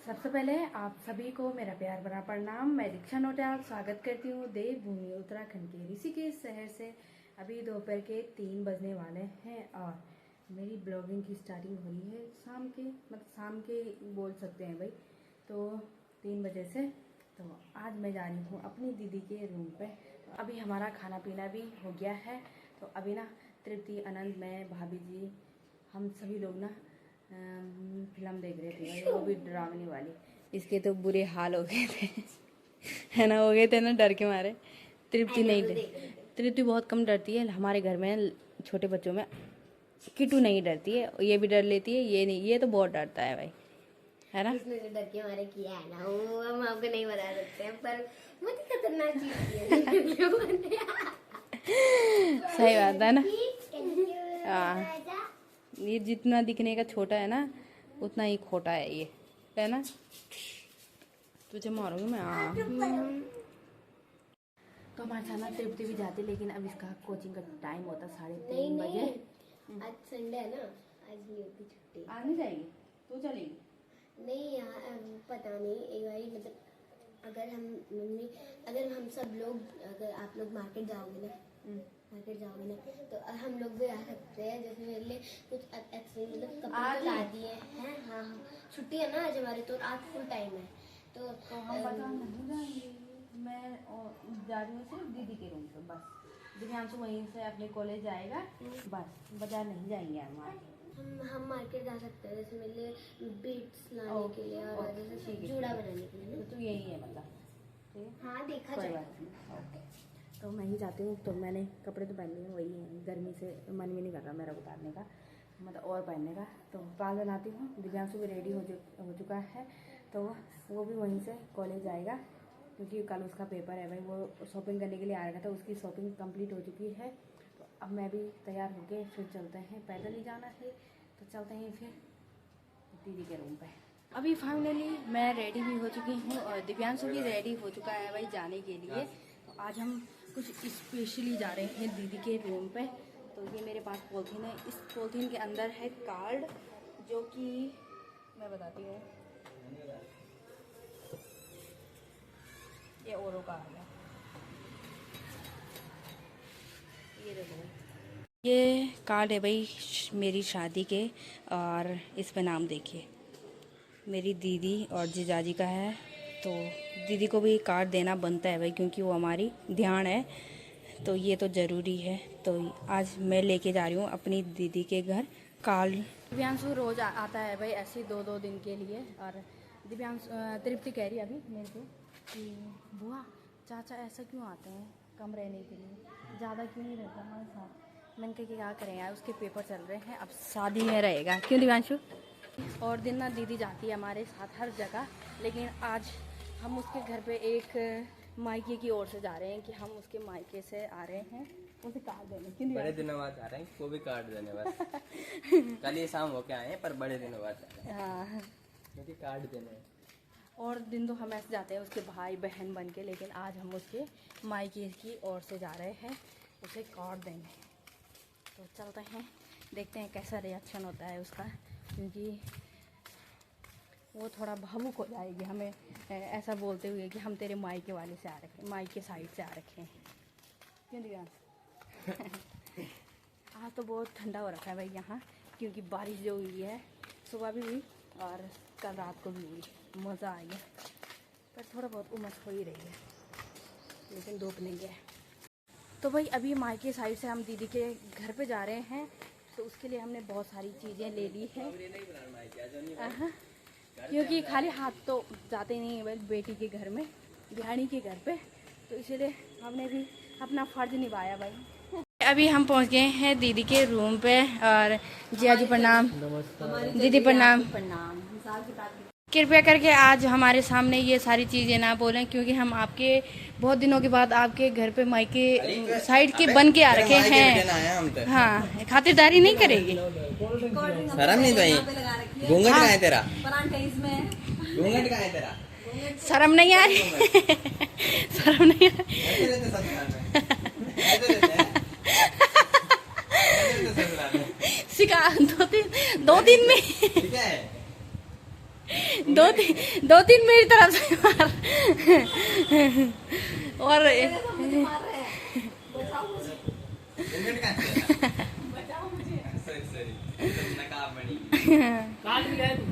सबसे पहले आप सभी को मेरा प्यार भरा प्रणाम। मैं दीक्षा नोटियाल स्वागत करती हूँ देवभूमि उत्तराखंड के ऋषिकेश शहर से। अभी दोपहर के 3 बजने वाले हैं और मेरी ब्लॉगिंग की स्टार्टिंग हो रही है शाम के, मतलब शाम के बोल सकते हैं भाई, तो 3 बजे से। तो आज मैं जा रही हूँ अपनी दीदी के रूम पे। अभी हमारा खाना पीना भी हो गया है। तो अभी ना तृप्ति, आनंद, मैं, भाभी जी, हम सभी लोग ना फिल्म देख रहे थे भाई, वो भी डरावनी वाली। इसके तो बुरे हाल हो गए थे है ना, हो गए थे ना डर के मारे। तृप्ति नहीं तृप्ति बहुत कम डरती है। हमारे घर में छोटे बच्चों में किट्टू नहीं डरती है, ये भी डर लेती है, ये नहीं, ये तो बहुत डरता है भाई, है ना। उसने जो डर के मारे किया है ना, वो हम आपको नहीं बता सकते हैं, पर बहुत ही खतरनाक चीज है। सही बात है ना। हाँ, ये जितना दिखने का छोटा है ना उतना ही खोटा है ये, है ना। तुझे मारूंगी मैं। तो हमारे साथ ना तृप्ति भी जाती, लेकिन अब इसका कोचिंग का टाइम होता 3:30 बजे। आज संडे है ना, आज नहीं होती छुट्टी। आज नहीं जाएगी, तू चलेगी? नहीं यार, पता नहीं, एक बार मतलब अगर हम सब लोग, अगर आप लोग मार्केट जाओगे ना, तो हम लोग भी आ सकते हैं। जैसे मेरे लिए कुछ मतलब कपड़े ला दिए हैं। हाँ, छुट्टी है ना आज हमारी, तो आज फुल टाइम है। तो हम पता नहीं जाएंगे। मैं जा रही हूँ सिर्फ दीदी के रूम पे बस। दिव्यांशु वहीं से अपने कॉलेज जाएगा, बस बाजार नहीं जाएंगे हम मार्केट जा सकते हैं। जैसे मेरे लिए बीट्स लाने के लिए और जैसे जूड़ा बनाने के लिए। तो यही है मतलब। हाँ, देखा कोई जाएगा। बात नहीं, ओके। तो मैं ही जाती हूँ। तो मैंने कपड़े तो पहन लिए, वही है, गर्मी से मन भी नहीं कर रहा मेरा उतारने का, मतलब और पहनने का। तो बाल बनाती हूँ। दिव्यांशु भी रेडी हो चुका है, तो वो भी वहीं से कॉलेज जाएगा, क्योंकि कल उसका पेपर है भाई। वो शॉपिंग करने के लिए आया था, उसकी शॉपिंग कंप्लीट हो चुकी है। तो अब मैं भी तैयार होके फिर चलते हैं, पैदल ही जाना है तो चलते हैं फिर दीदी के रूम पे। अभी फाइनली मैं रेडी भी हो चुकी हूँ और दिव्यांशु भी रेडी हो चुका है भाई जाने के लिए। तो आज हम कुछ स्पेशली जा रहे हैं दीदी के रूम पे। तो ये मेरे पास पॉलिथीन है, इस पॉलिथीन के अंदर है कार्ड, जो कि मैं बताती हूँ, ये औरों कार्ड है। ये देखो, ये कार्ड है भाई मेरी शादी के, और इस पे नाम देखिए, मेरी दीदी और जीजाजी का है। तो दीदी को भी कार्ड देना बनता है भाई, क्योंकि वो हमारी ध्यान है, तो ये तो ज़रूरी है। तो आज मैं लेके जा रही हूँ अपनी दीदी के घर कार्ड। दिव्यांशु रोज़ आता है भाई ऐसे 2-2 दिन के लिए। और दिव्यांशु तृप्ति कह रही है अभी मेरे को कि बुआ चाचा ऐसा क्यों आते हैं कम रहने के लिए, ज़्यादा क्यों नहीं रहता हमारे साथ। मैंने कहा कि क्या करें यार, उसके पेपर चल रहे हैं, अब शादी में रहेगा, क्यों दिव्यांशु। और दिन ना दीदी जाती है हमारे साथ हर जगह, लेकिन आज हम उसके घर पे एक मायके की ओर से जा रहे हैं, कि हम उसके मायके से आ रहे हैं उसे कार्ड देने। क्यों बड़े दिनों बाद आ रहे हैं, वो भी कार्ड देने बस। कल ये शाम होके आए हैं, पर बड़े दिनों बाद आ रहे हैं। हाँ, क्योंकि कार्ड देने हैं। और दिन तो हम ऐसे जाते हैं उसके भाई बहन बन के, लेकिन आज हम उसके मायके की ओर से जा रहे हैं उसे कार्ड देने। तो चलते हैं, देखते हैं कैसा रिएक्शन होता है उसका, क्योंकि वो थोड़ा भावुक हो जाएगी हमें ऐसा बोलते हुए कि हम तेरे मायके वाले से आ रखे, मायके साइड से आ रखे हैं। क्यों दिव्यांश। आज तो बहुत ठंडा हो रखा है भाई यहाँ, क्योंकि बारिश जो हुई है सुबह भी हुई और कल रात को भी हुई, मज़ा आ गया। पर थोड़ा बहुत उमस हो ही रही है, लेकिन धूप नहीं है। तो भाई अभी मायके साइड से हम दीदी के घर पे जा रहे हैं, तो उसके लिए हमने बहुत सारी चीज़ें ले ली हैं, क्योंकि खाली हाथ तो जाते नहीं है बेटी के घर में, बिहानी के घर पे। तो इसीलिए हमने भी अपना फ़र्ज निभाया भाई। अभी हम पहुंच गए हैं दीदी के रूम पे। और जिया जी प्रणाम, दीदी प्रणाम। कृपया करके आज हमारे सामने ये सारी चीज़ें ना बोलें, क्योंकि हम आपके बहुत दिनों के बाद आपके घर पे मायके साइड के बन के आ रखे हैं। हाँ, खातिरदारी नहीं करेगी। शर्म नहीं भाई, घूंघट कहाँ है तेरा? घूंघट कहाँ है तेरा? शर्म नहीं आ रही। शर्म नहीं आ रही। सिखा 2 दिन में। ठीक है, दो तीन मेरी तरफ से मार। और घूंघट कहाँ तेरा? सॉरी नकाबमणि। काट भी गया तू।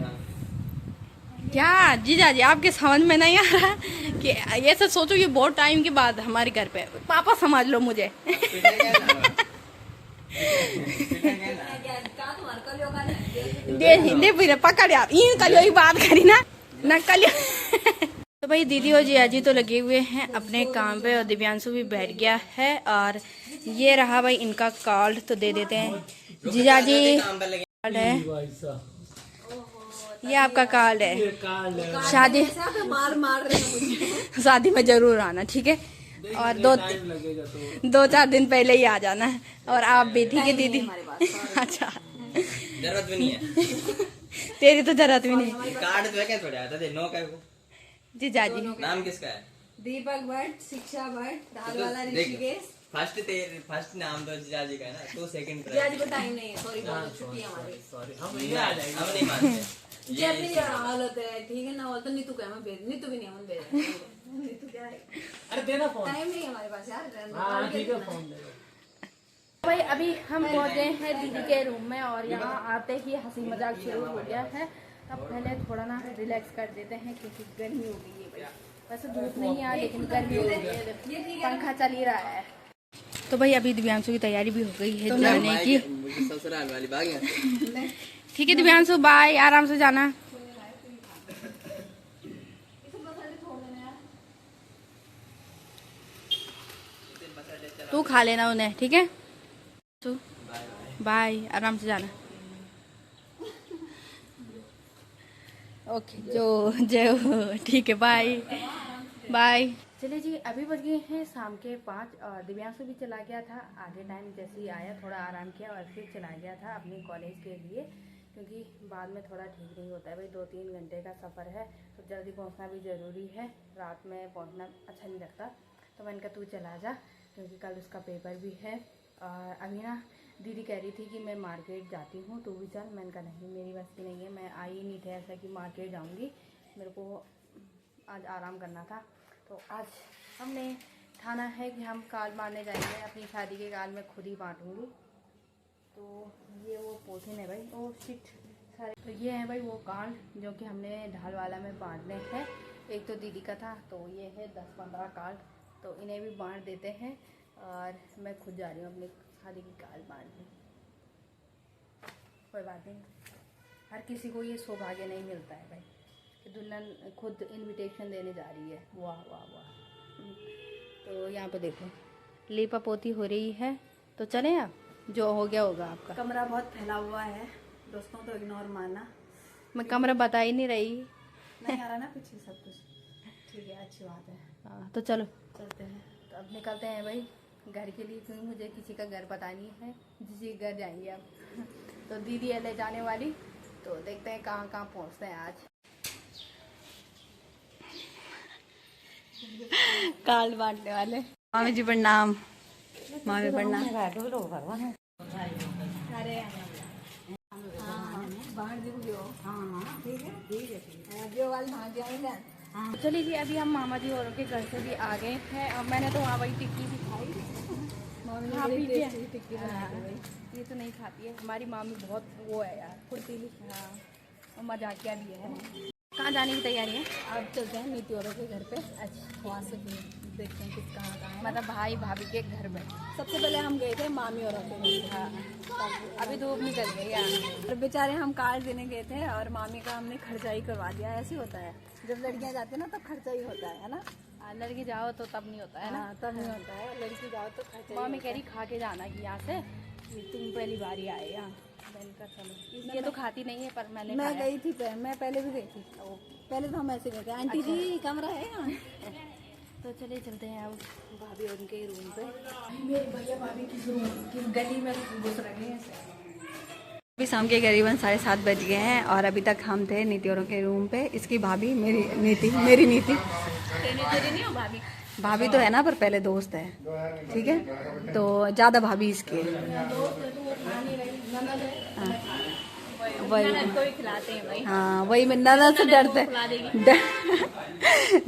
क्या जीजा जी आपके समझ में नहीं आ रहा कि ये सब सोचो कि बहुत टाइम के बाद हमारे घर पे पापा समझ लो मुझे। दे हिंदे फिर पकड़ यार इन कलियो ही बात करी ना कलियो। तो भाई दीदी और जिया जी तो लगे हुए हैं अपने काम पे और दिव्यांशु भी बैठ गया है। और ये रहा भाई इनका कार्ड, तो दे देते हैं जीजा जी। कार्ड है, ये आपका कार्ड है। शादी मार रहे हैं मुझे। शादी में जरूर आना, ठीक है। और दो चार दिन पहले ही आ जाना है। और आप भी, ठीक है दीदी। अच्छा जरूरत भी नहीं है। तेरी तो जरूरत भी नहीं। कार्ड तो है क्या थोड़ा आता नो का वो। जी जाजी नाम किसका है? दीपक भट्ट, शिक्षा भट्ट, दालवाला ऋषिकेश। फर्स्ट नाम तो जीजाजी का है ना, तो सेकंड जीजाजी को टाइम नहीं है, सॉरी बहुत छुट्टी है हमारी। सॉरी हम नहीं मानते। ये अपनी हालत है, ठीक है ना। वो तो नीतू का मैं भेज, नीतू भी नहीं हम भेज। नीतू क्या है? अरे देना फोन। टाइम नहीं है हमारे पास यार। हाँ ठीक है, फोन दे दो। भाई अभी हम पहुंच गए हैं दीदी के रूम में और यहाँ आते ही हंसी मजाक शुरू हो गया है। अब पहले थोड़ा ना रिलैक्स कर देते हैं क्योंकि गर्मी हो गई है भाई। वैसे धूप नहीं है लेकिन गर्मी हो गई है, पंखा चल ही रहा है। तो भाई अभी दिव्यांशु की तैयारी भी हो गई है जाने की। ससुराल वाली भाग यहाँ। ठीक है दिव्यांशु बाय, आराम से जाना। तू खा लेना उन्हें, ठीक है। तो बाय, आराम से जाना। ओके जो ठीक है, बाय बाय। चलिए जी, अभी बज गए हैं शाम के 5 और दिव्यांशु भी चला गया था आधे टाइम। जैसे ही आया थोड़ा आराम किया और फिर चला गया था अपनी कॉलेज के लिए, क्योंकि बाद में थोड़ा ठीक नहीं होता है भाई। 2-3 घंटे का सफ़र है तो जल्दी पहुंचना भी ज़रूरी है। रात में पहुंचना अच्छा नहीं लगता, तो मैंने कहा तू चला जा क्योंकि कल उसका पेपर भी है। और अभी ना दीदी कह रही थी कि मैं मार्केट जाती हूँ, तू भी चल। मैंने कहा नहीं, मेरी बस की नहीं है, मैं आई नहीं थे ऐसा कि मार्केट जाऊँगी। मेरे को आज आराम करना था। तो आज हमने ठाना है कि हम कार्ड बांटने जाएंगे। अपनी शादी के कार्ड मैं खुद ही बांटूँगी। तो ये वो पोथीन है भाई, ओ शिट सारे। तो ये है भाई वो कार्ड जो कि हमने ढालवाला में बांटने हैं। एक तो दीदी का था, तो ये है 10-15 कार्ड, तो इन्हें भी बांट देते हैं। और मैं खुद जा रही हूँ अपनी शादी की कार्ड बांटने। कोई बात नहीं, हर किसी को ये सौभाग्य नहीं मिलता है भाई कि दुल्हन खुद इनविटेशन देने जा रही है। वाह वाह वाह। तो यहाँ पे देखो लीपा पोती हो रही है। तो चलें आप, जो हो गया होगा आपका। कमरा बहुत फैला हुआ है दोस्तों, तो इग्नोर मारना। मैं कमरा बता ही नहीं रही। नहीं आ रहा ना पीछे सब कुछ, ठीक है, अच्छी बात है। हाँ तो चलो चलते हैं। तो अब निकलते हैं भाई घर के लिए, क्योंकि मुझे किसी का घर पता नहीं है, जिसी के घर जाएंगे अब। तो दीदी है ले जाने वाली, तो देखते हैं कहाँ कहाँ पहुँचते हैं आज। कार्ड बांटने वाले। मामी जी प्रणाम। मामी प्रणाम। चलिए जी, अभी हम मामा जी औरों के घर से भी आ गए हैं और मैंने तो वहाँ वही टिक्की भी खाई। मामी टिक्की ये तो नहीं खाती है हमारी मामी, बहुत वो है यार फुर्तीली। हाँ, और मजाकिया भी है। कहाँ जाने की तैयारी है? अब चलते हैं नीति औरों के घर पे। अच्छा, वहाँ से देखते हैं किस कहाँ है। मतलब भाई भाभी के घर में। सबसे पहले हम गए थे मामी औरों के घर। हाँ, अभी धूप निकल गई यार। और बेचारे हम कार्ड देने गए थे और मामी का हमने खर्चा ही करवा दिया। ऐसे होता है जब लड़कियां जाती है ना, तब खर्चा ही होता है ना। लड़की जाओ तो तब नहीं होता है ना। हाँ, तब नहीं होता है, लड़की जाओ तो खर्चा। मामी कह रही खा के जाना कि यहाँ से, तुम पहली बारी आए यहाँ। मैंने कहा चलो, ये तो खाती नहीं है पर मैंने मैं खाया। गई थी, मैं पहले भी गई थी। पहले तो हम ऐसे गए थे, आंटी जी कमरा है यहाँ। तो चलिए चलते हैं अब भाभी और उनके रूम पे। मेरे भैया भाभी किस रूम किस गली में घुस रखे हैं। अभी शाम के करीबन 7:30 बज गए हैं और अभी तक हम थे नीति औरों के रूम पे। इसकी भाभी मेरी नीति नहीं हो भाभी। भाभी तो है ना, पर पहले दोस्त है, ठीक है। तो ज़्यादा भाभी इसकी है। वही ननद को भी खिलाते हैं भाई। हाँ वही, मैं ननद से डरते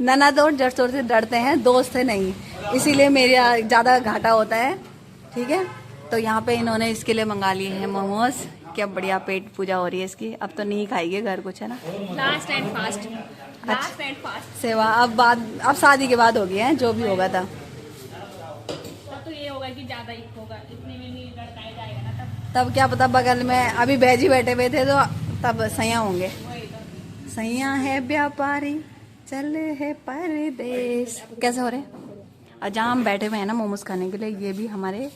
ननद और जटसोर से डरते हैं, दोस्त से नहीं, इसीलिए मेरा ज़्यादा घाटा होता है। ठीक है, तो यहाँ पे इन्होंने इसके लिए मंगा लिए हैं मोमोज। क्या बढ़िया पेट पूजा हो रही है इसकी। अब तो नहीं खाएगी घर कुछ, है ना? Last and fast, last and fast. सेवा अब शादी के बाद होगी है, जो भी होगा था। तब तो ये होगा कि ज्यादा ही होगा, इतने में नहीं लड़काया जाएगा ना तब। तब क्या पता, बगल में अभी बैजी बैठे हुए थे तो तब सैया होंगे। सैया है व्यापारी चल है परदेश। कैसे हो रहे? और जहाँ हम बैठे हुए हैं ना मोमोज खाने के लिए, ये भी हमारे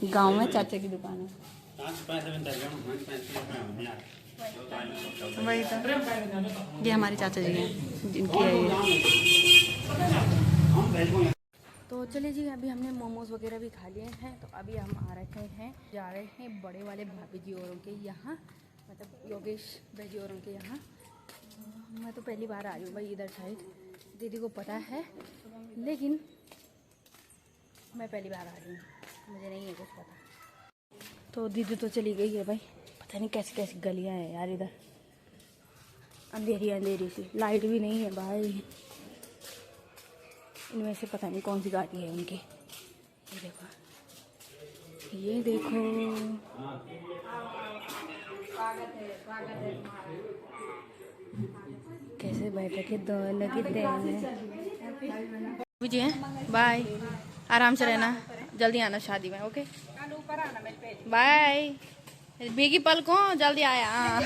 गांव में चाचा की दुकान है। वही तो, ये हमारे चाचा जी हैं जिनकी है ये। तो चलिए जी, अभी हमने मोमोज वगैरह भी खा लिए हैं, तो अभी हम जा रहे हैं बड़े वाले भाभी जी औरों के यहाँ, मतलब योगेश भाई औरों के यहाँ। मैं तो पहली बार आ रही हूँ भाई इधर साइड, दीदी को पता है, लेकिन मैं पहली बार आ रही हूँ, मुझे नहीं है कुछ पता। तो दीदी तो चली गई है भाई, पता नहीं कैसी कैसी गलियाँ हैं यार इधर, अंधेरी अंधेरी सी, लाइट भी नहीं है भाई। इनमें से पता नहीं कौन सी गाड़ी है उनकी। ये देखो, ये देखो, कैसे बैठे के दोनों की देन जी हैं। बाय, आराम से रहना, जल्दी आना शादी में। ओके बाय, बेगी पल को जल्दी आया।